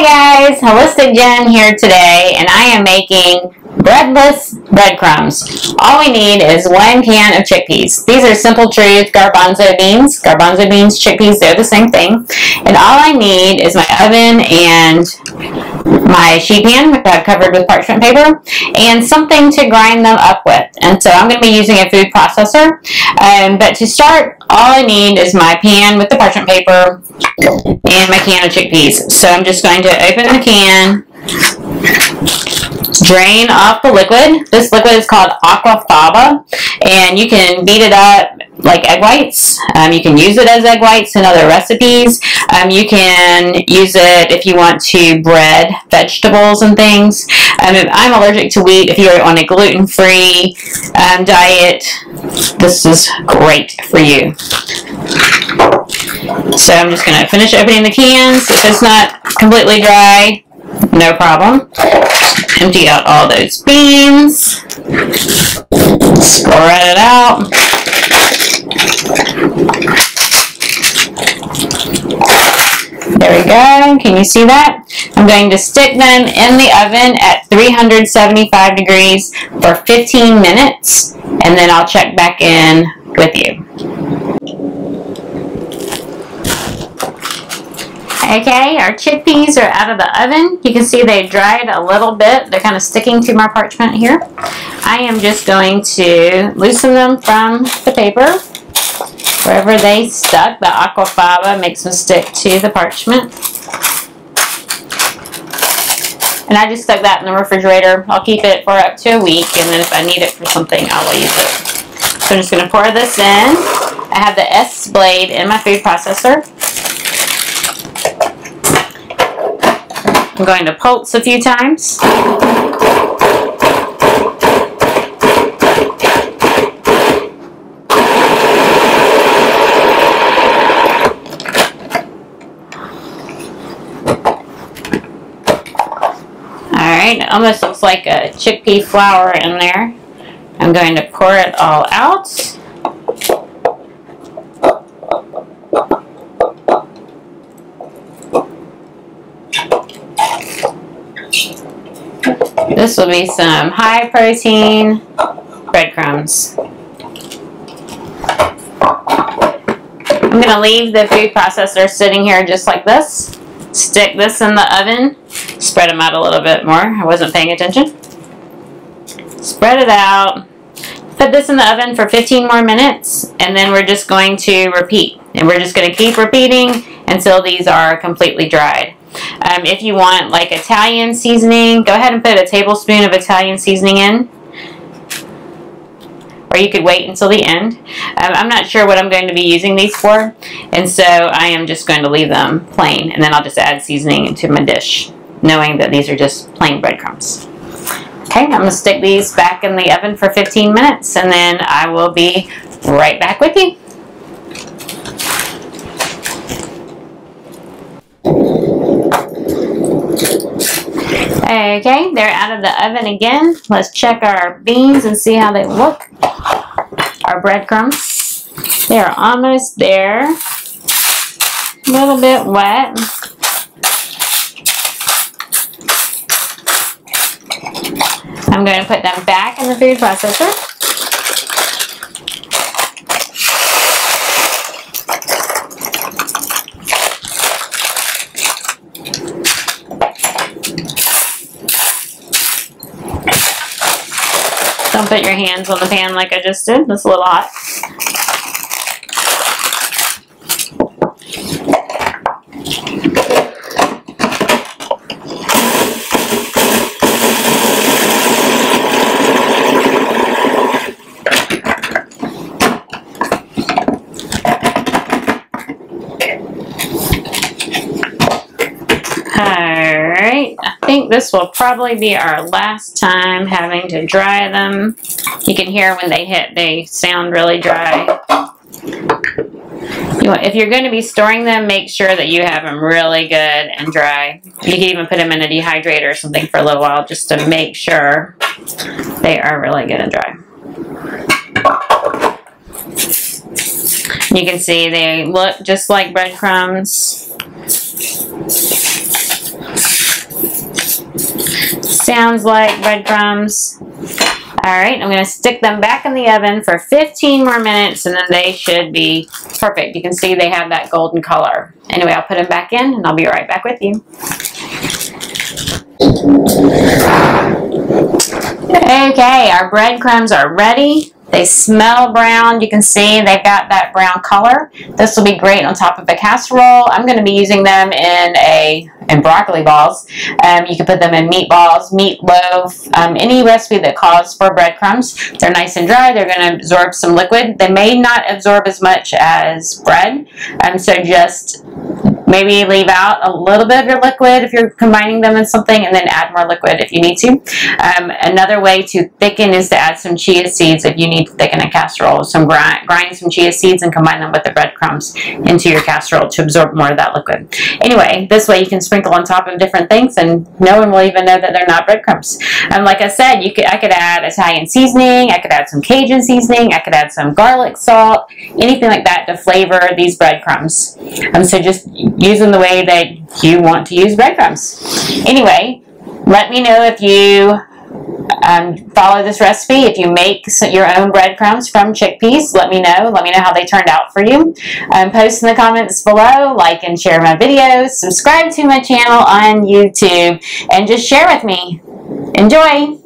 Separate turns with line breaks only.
Hi guys, Holistic Jen here today, and I am making breadless breadcrumbs. All we need is 1 can of chickpeas. These are Simple Truth garbanzo beans. Garbanzo beans, chickpeas, they're the same thing. And all I need is my oven and my sheet pan, which I've covered with parchment paper, and something to grind them up with. And so I'm going to be using a food processor. But to start, all I need is my pan with the parchment paper and my can of chickpeas. So I'm just going to open the can, drain off the liquid. This liquid is called aquafaba, and you can beat it up like egg whites. You can use it as egg whites in other recipes. You can use it if you want to bread vegetables and things. I'm allergic to wheat. If you're on a gluten-free diet, this is great for you. So I'm just going to finish opening the cans. If it's not completely dry, no problem. Empty out all those beans. Spread it out. There we go. Can you see that? I'm going to stick them in the oven at 375 degrees for 15 minutes, and then I'll check back in with you. Okay, our chickpeas are out of the oven. You can see they dried a little bit. They're kind of sticking to my parchment here. I am just going to loosen them from the paper. Wherever they stuck, the aquafaba makes them stick to the parchment. And I just stuck that in the refrigerator. I'll keep it for up to a week, and then if I need it for something, I will use it. So I'm just going to pour this in. I have the S blade in my food processor. I'm going to pulse a few times. Alright, it almost looks like a chickpea flour in there. I'm going to pour it all out. This will be some high protein breadcrumbs. I'm going to leave the food processor sitting here just like this. Stick this in the oven. Spread them out a little bit more. I wasn't paying attention. Spread it out. Put this in the oven for 15 more minutes, and then we're just going to repeat. And we're just going to keep repeating until these are completely dried. If you want like Italian seasoning, go ahead and put a tablespoon of Italian seasoning in. Or you could wait until the end. I'm not sure what I'm going to be using these for, and so I am just going to leave them plain, and then I'll just add seasoning to my dish, knowing that these are just plain breadcrumbs. Okay, I'm going to stick these back in the oven for 15 minutes, and then I will be right back with you. Okay, they're out of the oven again. Let's check our beans and see how they look. Our breadcrumbs. They are almost there. A little bit wet. I'm going to put them back in the food processor. Don't put your hands on the pan like I just did. It's a little hot. Alright, I think this will probably be our last time having to dry them. You can hear when they hit, they sound really dry. If you're going to be storing them, make sure that you have them really good and dry. You can even put them in a dehydrator or something for a little while just to make sure they are really good and dry. You can see they look just like breadcrumbs. Sounds like breadcrumbs. Alright, I'm going to stick them back in the oven for 15 more minutes and then they should be perfect. You can see they have that golden color. Anyway, I'll put them back in and I'll be right back with you. Okay, our breadcrumbs are ready. They smell brown. You can see they've got that brown color. This will be great on top of a casserole. I'm going to be using them in broccoli balls. You can put them in meatballs, meatloaf, any recipe that calls for breadcrumbs. They're nice and dry. They're going to absorb some liquid. They may not absorb as much as bread, so just maybe leave out a little bit of your liquid if you're combining them in something, and then add more liquid if you need to. Another way to thicken is to add some chia seeds if you need to thicken a casserole. Grind some chia seeds and combine them with the breadcrumbs into your casserole to absorb more of that liquid. Anyway, this way you can sprinkle on top of different things and no one will even know that they're not breadcrumbs. Like I said, I could add Italian seasoning, I could add some Cajun seasoning, I could add some garlic salt, anything like that to flavor these breadcrumbs. So just use them the way that you want to use breadcrumbs. Anyway, let me know if you follow this recipe. If you make your own breadcrumbs from chickpeas, let me know. Let me know how they turned out for you. Post in the comments below, like and share my videos, subscribe to my channel on YouTube, and just share with me. Enjoy!